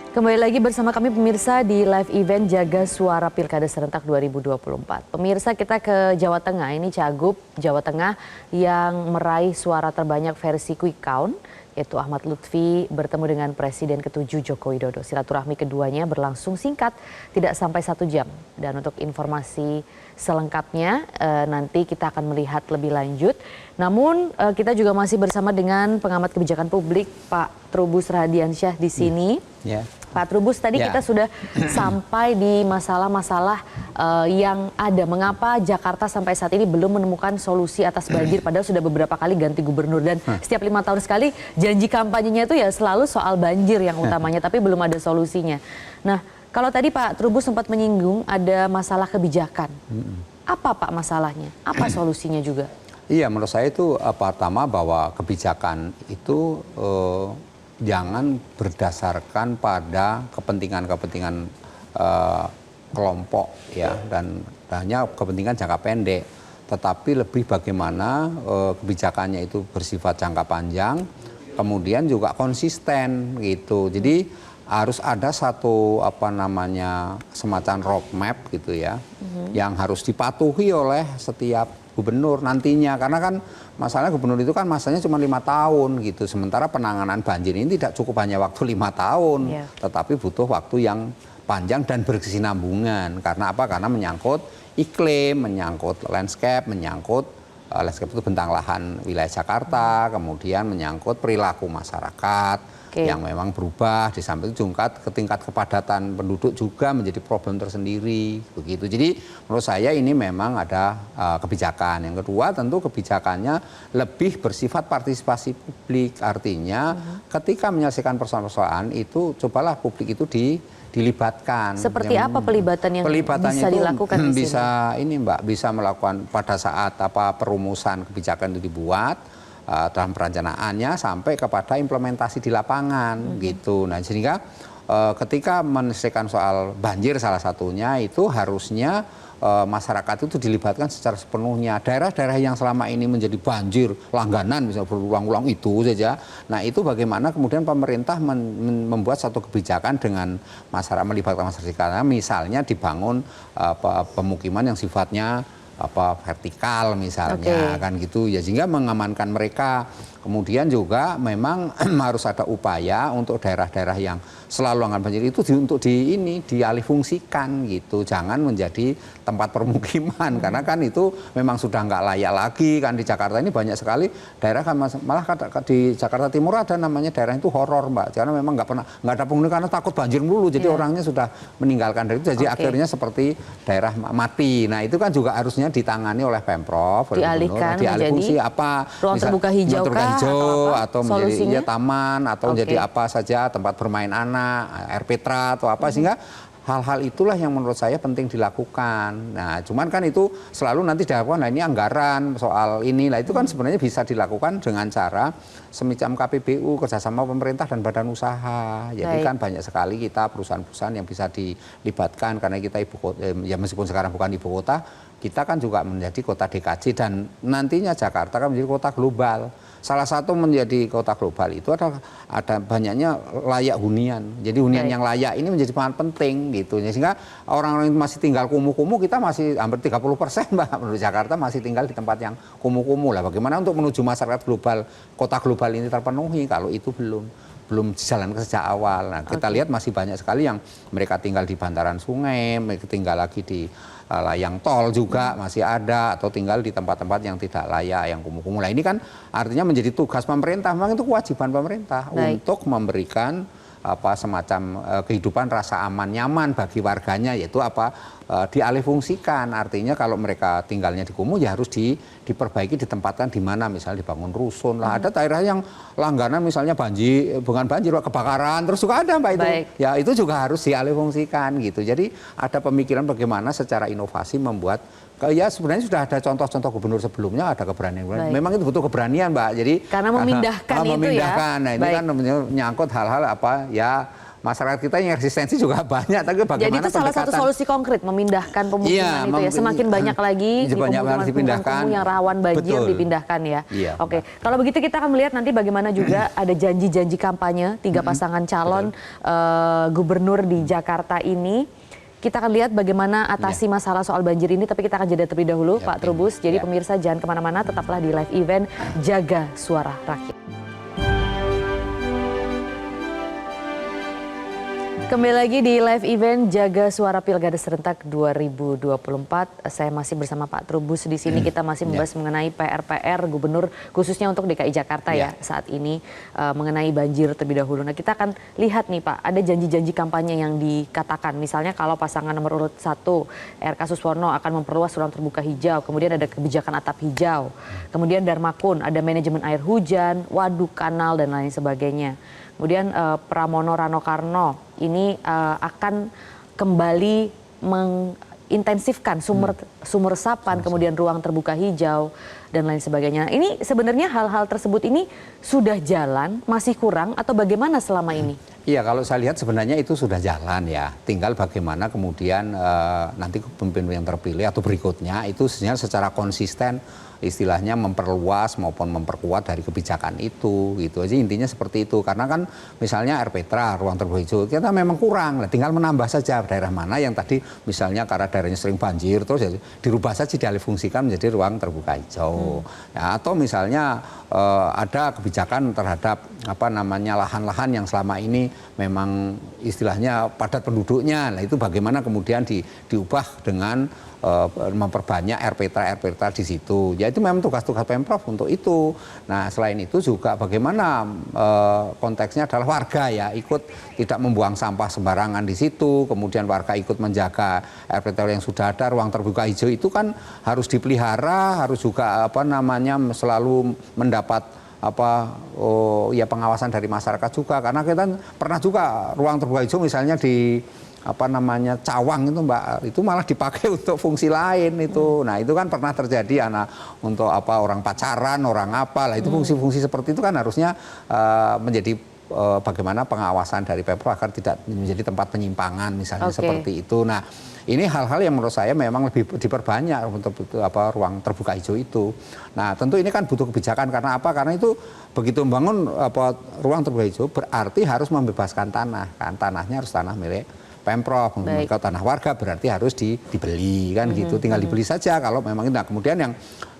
Kembali lagi bersama kami pemirsa di live event Jaga Suara Pilkada Serentak 2024. Pemirsa, kita ke Jawa Tengah, ini Cagup Jawa Tengah yang meraih suara terbanyak versi quick count, yaitu Ahmad Lutfi bertemu dengan Presiden ke-7 Joko Widodo. Silaturahmi keduanya berlangsung singkat, tidak sampai 1 jam. Dan untuk informasi selengkapnya nanti kita akan melihat lebih lanjut. Namun kita juga masih bersama dengan pengamat kebijakan publik Pak Trubus Radiansyah di sini. Yeah. Pak Trubus, tadi kita sudah sampai di masalah-masalah yang ada. Mengapa Jakarta sampai saat ini belum menemukan solusi atas banjir, padahal sudah beberapa kali ganti gubernur. Dan setiap 5 tahun sekali janji kampanyenya itu ya selalu soal banjir yang utamanya, tapi belum ada solusinya. Nah, kalau tadi Pak Trubus sempat menyinggung ada masalah kebijakan. Apa Pak masalahnya? Apa solusinya juga? Iya, menurut saya itu pertama bahwa kebijakan itu jangan berdasarkan pada kepentingan-kepentingan kelompok ya, dan hanya kepentingan jangka pendek, tetapi lebih bagaimana kebijakannya itu bersifat jangka panjang, kemudian juga konsisten gitu. Jadi harus ada satu semacam roadmap gitu ya, yang harus dipatuhi oleh setiap gubernur nantinya, karena kan masalahnya gubernur itu kan masanya cuma 5 tahun gitu, sementara penanganan banjir ini tidak cukup hanya waktu 5 tahun, tetapi butuh waktu yang panjang dan berkesinambungan. Karena apa? Karena menyangkut iklim, menyangkut landscape, menyangkut landscape itu bentang lahan wilayah Jakarta, kemudian menyangkut perilaku masyarakat yang memang berubah, di samping itu juga tingkat kepadatan penduduk juga menjadi problem tersendiri begitu. Jadi menurut saya ini memang ada kebijakan. Yang kedua tentu kebijakannya lebih bersifat partisipasi publik, artinya ketika menyelesaikan persoalan-persoalan itu cobalah publik itu dilibatkan. Seperti apa pelibatan yang bisa dilakukan di sini? Bisa ini Mbak, bisa melakukan pada saat perumusan kebijakan itu dibuat, dalam perencanaannya sampai kepada implementasi di lapangan gitu. Nah, sehingga ketika menyelesaikan soal banjir salah satunya itu harusnya masyarakat itu dilibatkan secara sepenuhnya. Daerah-daerah yang selama ini menjadi banjir langganan misalnya berulang-ulang itu saja. Nah, itu bagaimana kemudian pemerintah membuat satu kebijakan dengan masyarakat, melibatkan masyarakat, misalnya dibangun pemukiman yang sifatnya vertikal misalnya, kan gitu ya, sehingga mengamankan mereka. Kemudian juga memang harus ada upaya untuk daerah-daerah yang selalu langganan banjir itu untuk dialihfungsikan gitu, jangan menjadi tempat permukiman, karena kan itu memang sudah nggak layak lagi kan. Di Jakarta ini banyak sekali daerah kan, malah di Jakarta Timur ada namanya daerah itu horor Mbak, karena memang nggak ada penghuni karena takut banjir dulu, jadi orangnya sudah meninggalkan dari itu, jadi akhirnya seperti daerah mati. Nah, itu kan juga harusnya ditangani oleh Pemprov, dialihfungsi ruang terbuka hijau atau menjadi taman, atau menjadi apa saja, tempat bermain anak, air petra atau apa, sehingga hal-hal itulah yang menurut saya penting dilakukan. Nah, cuman kan itu selalu nanti dilakukan, nah ini anggaran soal ini, lah itu kan sebenarnya bisa dilakukan dengan cara semacam KPBU, kerjasama pemerintah dan badan usaha. Jadi kan banyak sekali kita perusahaan-perusahaan yang bisa dilibatkan, karena kita ibu kota, ya meskipun sekarang bukan ibu kota, kita kan juga menjadi kota DKJ, dan nantinya Jakarta kan menjadi kota global. Salah satu menjadi kota global itu ada banyaknya layak hunian. Jadi hunian yang layak ini menjadi sangat penting gitu. Sehingga orang-orang yang masih tinggal kumuh-kumuh, kita masih hampir 30% Mbak, menurut Jakarta masih tinggal di tempat yang kumuh-kumuh lah. Bagaimana untuk menuju masyarakat global, kota global ini terpenuhi kalau itu belum dijalankan sejak awal. Nah, kita lihat masih banyak sekali yang mereka tinggal di bantaran sungai, mereka tinggal lagi di layang tol juga masih ada, atau tinggal di tempat-tempat yang tidak layak, yang kumuh-kumuh. Nah, ini kan artinya menjadi tugas pemerintah, memang itu kewajiban pemerintah untuk memberikan semacam kehidupan rasa aman nyaman bagi warganya, yaitu dialihfungsikan. Artinya kalau mereka tinggalnya di kumuh ya harus diperbaiki, ditempatkan di mana, misalnya dibangun rusun lah. Ada daerah yang langganan misalnya bukan banjir, kebakaran terus juga ada Mbak itu. Ya itu juga harus dialihfungsikan gitu. Jadi ada pemikiran bagaimana secara inovasi membuat, ya sebenarnya sudah ada contoh-contoh gubernur sebelumnya, ada keberanian. Memang itu butuh keberanian Mbak. Jadi karena memindahkan itu memindahkan. Nah, ini kan menyangkut hal-hal masyarakat kita yang resistensi juga banyak, tapi bagaimana jadi itu salah satu solusi konkret memindahkan pemukiman itu ya, semakin banyak lagi di pemukiman yang rawan banjir dipindahkan ya. Oke, kalau begitu kita akan melihat nanti bagaimana juga ada janji-janji kampanye 3 pasangan calon gubernur di Jakarta ini. Kita akan lihat bagaimana atasi masalah soal banjir ini, tapi kita akan jeda terlebih dahulu Pak Trubus. Jadi pemirsa jangan kemana-mana, tetaplah di live event Jaga Suara Rakyat. Kembali lagi di live event Jaga Suara Pilkada Serentak 2024. Saya masih bersama Pak Trubus di sini. Kita masih membahas mengenai PR-PR gubernur khususnya untuk DKI Jakarta ya saat ini mengenai banjir terlebih dahulu. Nah, kita akan lihat nih Pak, ada janji-janji kampanye yang dikatakan. Misalnya kalau pasangan nomor urut 1 RK Suswono akan memperluas ruang terbuka hijau, kemudian ada kebijakan atap hijau. Kemudian Darmakun ada manajemen air hujan, waduk, kanal dan lain sebagainya. Kemudian Pramono Rano Karno ini akan kembali mengintensifkan sumur resapan, kemudian ruang terbuka hijau dan lain sebagainya. Ini sebenarnya hal-hal tersebut ini sudah jalan, masih kurang atau bagaimana selama ini? Iya, kalau saya lihat sebenarnya itu sudah jalan ya. Tinggal bagaimana kemudian nanti pemimpin yang terpilih atau berikutnya itu secara konsisten istilahnya memperluas maupun memperkuat dari kebijakan itu gitu aja, intinya seperti itu. Karena kan misalnya RPTRA, ruang terbuka hijau kita memang kurang, tinggal menambah saja daerah mana yang tadi misalnya karena daerahnya sering banjir terus ya, dirubah saja, dialihfungsikan menjadi ruang terbuka hijau. Ya, atau misalnya ada kebijakan terhadap lahan-lahan yang selama ini memang istilahnya padat penduduknya. Nah, itu bagaimana kemudian diubah dengan memperbanyak RPTRA di situ. Ya itu memang tugas-tugas Pemprov untuk itu. Nah, selain itu juga bagaimana konteksnya adalah warga ya ikut tidak membuang sampah sembarangan di situ. Kemudian warga ikut menjaga RPTRA yang sudah ada, ruang terbuka hijau itu kan harus dipelihara, harus juga selalu mendapat pengawasan dari masyarakat juga. Karena kita pernah juga ruang terbuka hijau misalnya di Cawang itu Mbak, itu malah dipakai untuk fungsi lain itu. Nah, itu kan pernah terjadi untuk orang pacaran, orang lah itu fungsi-fungsi seperti itu kan harusnya menjadi bagaimana pengawasan dari Pemprov agar tidak menjadi tempat penyimpangan misalnya seperti itu. Nah, ini hal-hal yang menurut saya memang lebih diperbanyak untuk ruang terbuka hijau itu. Nah, tentu ini kan butuh kebijakan karena apa? Karena itu begitu membangun ruang terbuka hijau berarti harus membebaskan tanah. Kan tanahnya harus tanah milik Pemprov. Kalau tanah warga berarti harus dibeli kan gitu. Tinggal dibeli saja kalau memang. Nah, kemudian yang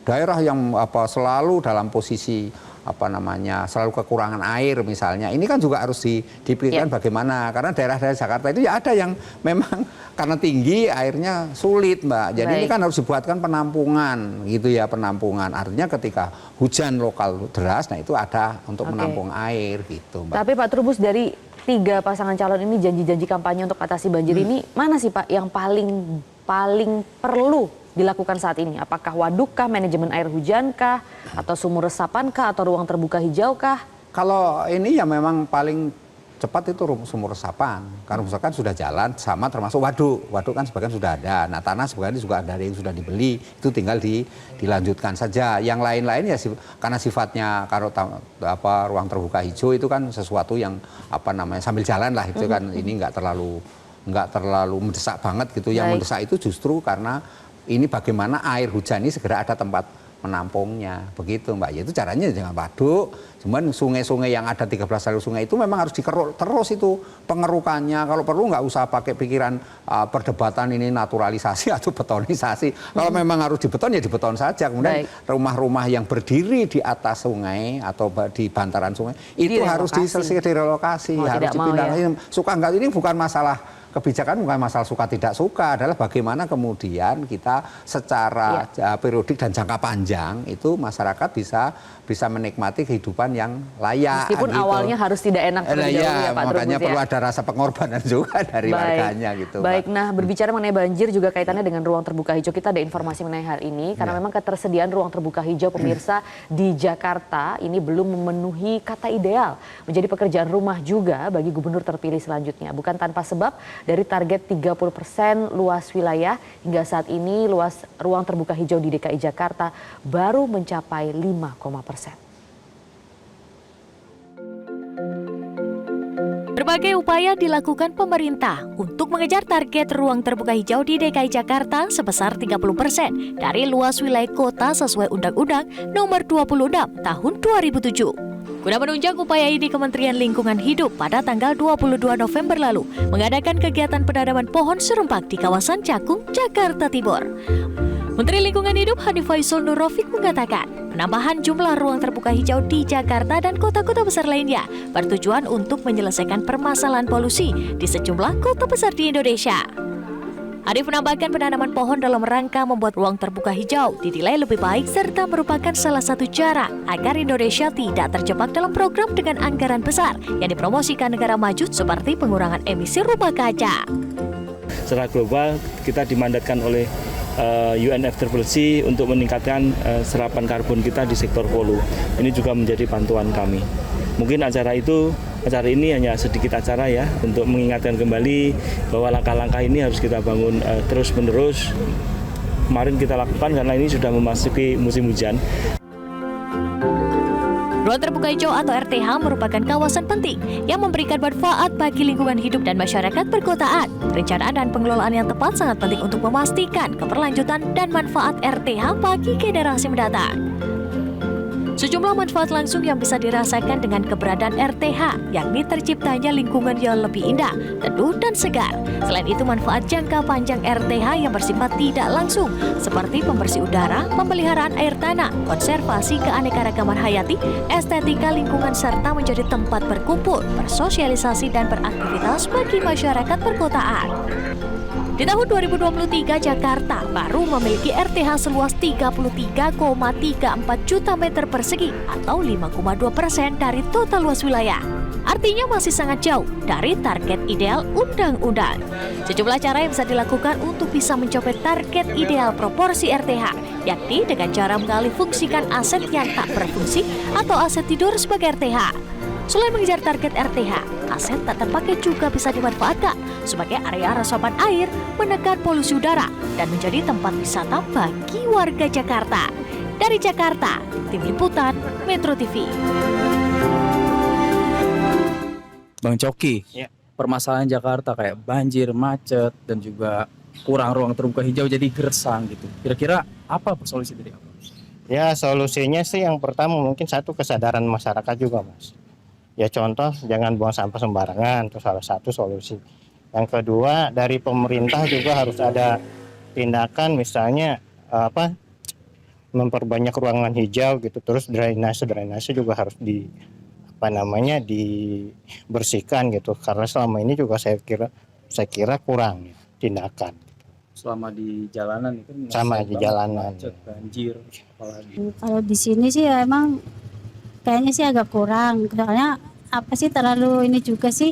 daerah yang selalu dalam posisi selalu kekurangan air misalnya, ini kan juga harus dipikirkan bagaimana, karena daerah-daerah Jakarta itu ya ada yang memang karena tinggi airnya sulit Mbak, jadi ini kan harus dibuatkan penampungan gitu ya, penampungan artinya ketika hujan lokal deras, nah itu ada untuk menampung air gitu Mbak. Tapi Pak Trubus, dari 3 pasangan calon ini janji-janji kampanye untuk atasi banjir ini mana sih Pak yang paling perlu dilakukan saat ini? Apakah wadukkah, manajemen air hujankah, atau sumur resapankah, atau ruang terbuka hijau-kah? Kalau ini ya memang paling cepat itu sumur resapan. Karena misalkan sudah jalan, sama termasuk waduk. Waduk kan sebagian sudah ada. Nah, tanah sebagian juga ada yang sudah dibeli. Itu tinggal dilanjutkan saja. Yang lain-lain ya karena sifatnya kalau ruang terbuka hijau itu kan sesuatu yang sambil jalan lah itu kan. Ini nggak terlalu mendesak banget gitu. Yang mendesak itu justru karena ini bagaimana air hujan ini segera ada tempat menampungnya, begitu Mbak. Ya itu caranya jangan waduk, cuman sungai-sungai yang ada 13 alur sungai itu memang harus dikeruk terus itu pengerukannya. Kalau perlu nggak usah pakai pikiran perdebatan ini naturalisasi atau betonisasi. Kalau memang harus dibeton ya dibeton saja. Kemudian rumah-rumah yang berdiri di atas sungai atau di bantaran sungai itu harus direlokasi, harus dipindahkan. Suka nggak, ini bukan masalah kebijakan, bukan masalah suka tidak suka, adalah bagaimana kemudian kita secara periodik dan jangka panjang itu masyarakat bisa menikmati kehidupan yang layak. Meskipun gitu. Awalnya harus tidak enak terlebih dahulu ya Pak Trubus. Makanya perlu ada rasa pengorbanan juga dari warganya gitu. Baik, nah berbicara mengenai banjir juga kaitannya dengan ruang terbuka hijau, kita ada informasi mengenai hal ini karena memang ketersediaan ruang terbuka hijau pemirsa di Jakarta ini belum memenuhi kata ideal menjadi pekerjaan rumah juga bagi gubernur terpilih selanjutnya. Bukan tanpa sebab, dari target 30% luas wilayah hingga saat ini luas ruang terbuka hijau di DKI Jakarta baru mencapai 5,%. Berbagai upaya dilakukan pemerintah untuk mengejar target ruang terbuka hijau di DKI Jakarta sebesar 30% dari luas wilayah kota sesuai Undang-Undang Nomor 26 Tahun 2007. Guna menunjang upaya ini, Kementerian Lingkungan Hidup pada tanggal 22 November lalu mengadakan kegiatan penanaman pohon serempak di kawasan Cakung, Jakarta Timur. Menteri Lingkungan Hidup Hanif Faisal Nur Rafiq mengatakan, penambahan jumlah ruang terbuka hijau di Jakarta dan kota-kota besar lainnya bertujuan untuk menyelesaikan permasalahan polusi di sejumlah kota besar di Indonesia. Hanif menambahkan penanaman pohon dalam rangka membuat ruang terbuka hijau dinilai lebih baik serta merupakan salah satu cara agar Indonesia tidak terjebak dalam program dengan anggaran besar yang dipromosikan negara maju seperti pengurangan emisi rumah kaca. Secara global kita dimandatkan oleh UNFCCC untuk meningkatkan serapan karbon kita di sektor hulu. Ini juga menjadi bantuan kami. Mungkin acara ini hanya sedikit acara ya untuk mengingatkan kembali bahwa langkah-langkah ini harus kita bangun terus-menerus. Kemarin kita lakukan karena ini sudah memasuki musim hujan. Ruang terbuka hijau atau RTH merupakan kawasan penting yang memberikan manfaat bagi lingkungan hidup dan masyarakat perkotaan. Perencanaan dan pengelolaan yang tepat sangat penting untuk memastikan keberlanjutan dan manfaat RTH bagi generasi mendatang. Sejumlah manfaat langsung yang bisa dirasakan dengan keberadaan RTH, yakni terciptanya lingkungan yang lebih indah, teduh, dan segar. Selain itu, manfaat jangka panjang RTH yang bersifat tidak langsung, seperti pembersih udara, pemeliharaan air tanah, konservasi keanekaragaman hayati, estetika lingkungan, serta menjadi tempat berkumpul, bersosialisasi, dan beraktivitas bagi masyarakat perkotaan. Di tahun 2023, Jakarta baru memiliki RTH seluas 33,34 juta meter persegi atau 5,2% dari total luas wilayah. Artinya masih sangat jauh dari target ideal undang-undang. Sejumlah cara yang bisa dilakukan untuk bisa mencapai target ideal proporsi RTH, yakni dengan cara mengalih fungsikan aset yang tak berfungsi atau aset tidur sebagai RTH. Selain mengejar target RTH, aset tak terpakai juga bisa dimanfaatkan sebagai area resapan air, menekan polusi udara, dan menjadi tempat wisata bagi warga Jakarta. Dari Jakarta, Tim Liputan Metro TV. Bang Coki, permasalahan Jakarta kayak banjir, macet, dan juga kurang ruang terbuka hijau jadi gersang gitu. Kira-kira apa solusi dari apa? Ya solusinya sih yang pertama mungkin satu kesadaran masyarakat juga Mas. Ya contoh jangan buang sampah sembarangan, itu salah satu solusi. Yang kedua dari pemerintah juga harus ada tindakan misalnya memperbanyak ruangan hijau gitu, terus drainase juga harus dibersihkan gitu, karena selama ini juga saya kira kurang tindakan. Selama di jalanan itu sama di jalanan macet, banjir, apalagi. Kalau di sini sih ya emang kayaknya sih agak kurang, soalnya terlalu ini juga sih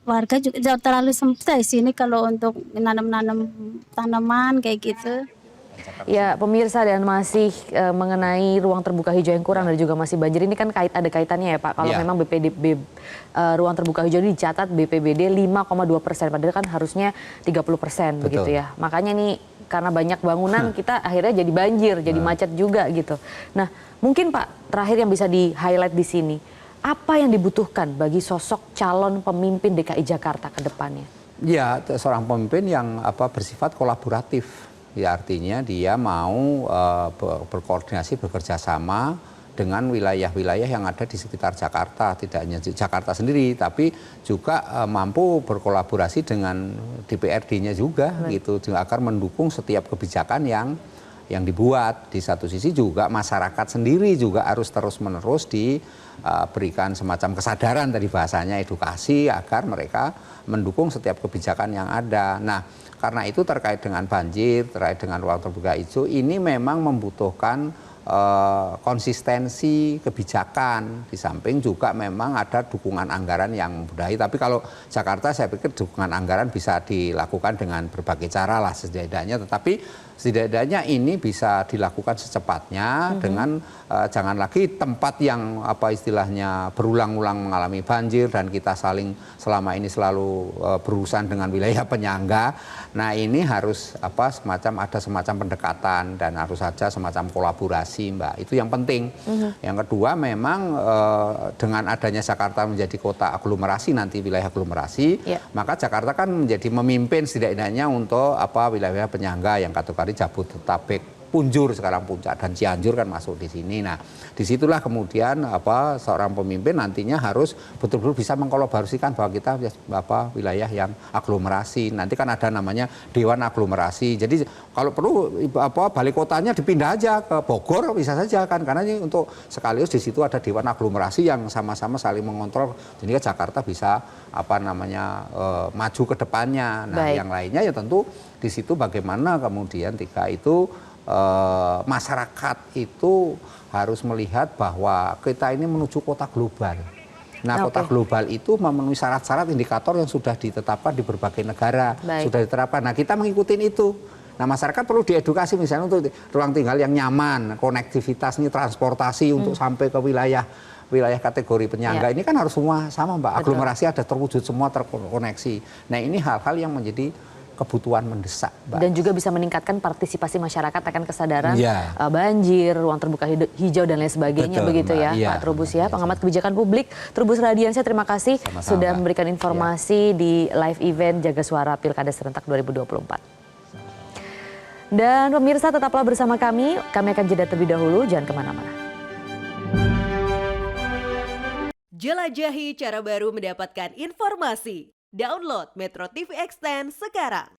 warga juga terlalu sempit di sini kalau untuk nanam tanaman kayak gitu. Ya, pemirsa, dan masih mengenai ruang terbuka hijau yang kurang dan juga masih banjir, ini kan ada kaitannya ya Pak. Kalau memang ruang terbuka hijau ini dicatat BPBD 5,2%, padahal kan harusnya 30% begitu ya. Makanya nih karena banyak bangunan kita akhirnya jadi banjir, jadi macet juga gitu. Nah, mungkin Pak terakhir yang bisa di-highlight di sini, apa yang dibutuhkan bagi sosok calon pemimpin DKI Jakarta ke depannya? Ya, seorang pemimpin yang bersifat kolaboratif. Ya, artinya dia mau berkoordinasi, bekerja sama dengan wilayah-wilayah yang ada di sekitar Jakarta, tidak hanya Jakarta sendiri, tapi juga mampu berkolaborasi dengan DPRD-nya juga, gitu, agar mendukung setiap kebijakan yang dibuat. Di satu sisi juga masyarakat sendiri juga harus terus-menerus diberikan semacam kesadaran, tadi bahasanya edukasi, agar mereka mendukung setiap kebijakan yang ada. Nah, karena itu terkait dengan banjir, terkait dengan ruang terbuka hijau, ini memang membutuhkan konsistensi kebijakan, di samping juga memang ada dukungan anggaran yang memadai. Tapi kalau Jakarta saya pikir dukungan anggaran bisa dilakukan dengan berbagai cara lah setidaknya, tetapi setidaknya ini bisa dilakukan secepatnya dengan jangan lagi tempat yang apa istilahnya berulang-ulang mengalami banjir dan kita saling selama ini selalu berurusan dengan wilayah penyangga. Nah ini harus apa ada semacam pendekatan dan harus saja semacam kolaborasi, Mbak. Itu yang penting. Yang kedua memang dengan adanya Jakarta menjadi kota aglomerasi nanti wilayah aglomerasi, maka Jakarta kan menjadi memimpin setidaknya untuk apa wilayah penyangga yang kategori Jabodetabek, Punjur sekarang Puncak dan Cianjur kan masuk di sini. Nah, disitulah kemudian apa seorang pemimpin nantinya harus betul-betul bisa mengkolaborasikan bahwa kita apa wilayah yang aglomerasi. Nanti kan ada namanya Dewan Aglomerasi. Jadi kalau perlu apa balik kotanya dipindah aja ke Bogor bisa saja kan, karena ini untuk sekaligus di situ ada Dewan Aglomerasi yang sama-sama saling mengontrol. Jadi Jakarta bisa apa namanya maju ke depannya. Nah, yang lainnya ya tentu di situ bagaimana kemudian ketika itu masyarakat itu harus melihat bahwa kita ini menuju kota global. Nah, kota global itu memenuhi syarat-syarat indikator yang sudah ditetapkan di berbagai negara, sudah diterapkan. Nah, kita mengikuti itu. Nah, masyarakat perlu diedukasi misalnya untuk ruang tinggal yang nyaman, konektivitas ini transportasi untuk sampai ke wilayah kategori penyangga ini kan harus semua sama, Mbak. Aglomerasi ada terwujud semua terkoneksi. Nah, ini hal-hal yang menjadi kebutuhan mendesak, Mbak. Dan juga bisa meningkatkan partisipasi masyarakat akan kesadaran banjir, ruang terbuka hijau dan lain sebagainya. Betul, begitu Mbak. Ya Pak Trubus ya, pengamat kebijakan publik Trubus Radiansyah, terima kasih sudah memberikan informasi di live event Jaga Suara Pilkada Serentak 2024. Dan pemirsa tetaplah bersama kami akan jeda terlebih dahulu, jangan kemana-mana. Jelajahi cara baru mendapatkan informasi. Download Metro TV Extend sekarang.